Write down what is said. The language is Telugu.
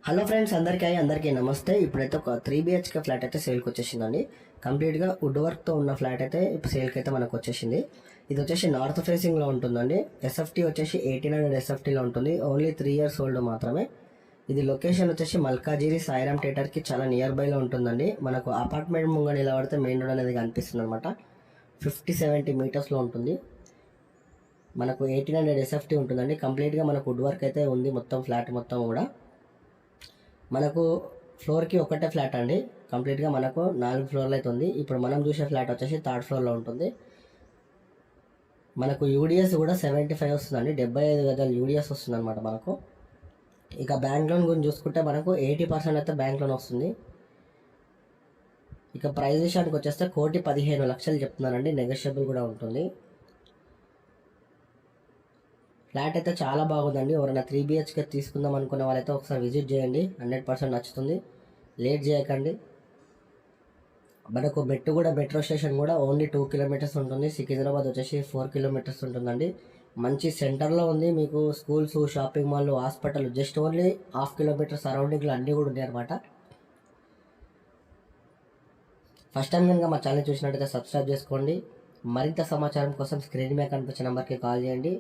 హలో ఫ్రెండ్స్, అందరికీ నమస్తే. ఇప్పుడైతే ఒక 3 BHK ఫ్లాట్ అయితే సేల్కి వచ్చేసిందండి. కంప్లీట్గా వుడ్ వర్క్తో ఉన్న ఫ్లాట్ అయితే ఇప్పుడు సేల్కి అయితే మనకు వచ్చేసింది. ఇది వచ్చేసి నార్త్ ఫేసింగ్లో ఉంటుందండి. ఎస్ఎఫ్టీ వచ్చేసి 1800 ఎస్ఎఫ్టీలో ఉంటుంది. ఓన్లీ 3 years ఓల్డ్ మాత్రమే. ఇది లొకేషన్ వచ్చేసి మల్కాజిగిరి సాయిరామ్ థియేటర్కి చాలా నియర్ బైలో ఉంటుందండి. మనకు అపార్ట్మెంట్ ముంగ నిలబడితే మెయిన్ రోడ్ అనేది కనిపిస్తుంది అనమాట. 50-70 మీటర్స్లో ఉంటుంది. మనకు 1800 ఎస్ఎఫ్టీ ఉంటుందండి. కంప్లీట్గా మనకు వుడ్ వర్క్ అయితే ఉంది మొత్తం ఫ్లాట్ మొత్తం కూడా. మనకు ఫ్లోర్కి ఒకటే ఫ్లాట్ అండి. కంప్లీట్గా మనకు 4 ఫ్లోర్లు అయితే ఉంది. ఇప్పుడు మనం చూసే ఫ్లాట్ వచ్చేసి 3rd ఫ్లోర్లో ఉంటుంది. మనకు యూడిఎస్ కూడా 75 వస్తుందండి. 75 గజాలు యూడిఎస్ వస్తుంది అనమాట మనకు. ఇక బ్యాంక్ లోన్ గురించి చూసుకుంటే మనకు 80% అయితే బ్యాంక్ లోన్ వస్తుంది. ఇక ప్రైస్ విషయానికి వచ్చేస్తే 1,15,00,000 చెప్తున్నానండి. నెగోషియబుల్ కూడా ఉంటుంది. ఫ్లాట్ అయితే చాలా బాగుందండి. ఎవరైనా 3 BHK తీసుకుందాం అనుకున్న వాళ్ళైతే ఒకసారి విజిట్ చేయండి. 100% నచ్చుతుంది. లేట్ చేయకండి. మనకు మెట్రో స్టేషన్ కూడా ఓన్లీ 2 kilometers ఉంటుంది. సికింద్రాబాద్ వచ్చేసి 4 kilometers ఉంటుందండి. మంచి సెంటర్లో ఉంది. మీకు schools, shopping mall, hospital just only 1/2 kilometer సరౌండింగ్లో అన్నీ కూడా ఉన్నాయి అనమాట. ఫస్ట్ టైం కనుక మా ఛానల్ చూసినట్టయితే సబ్స్క్రైబ్ చేసుకోండి. మరింత సమాచారం కోసం స్క్రీన్ మీద కనిపించే నెంబర్కి కాల్ చేయండి.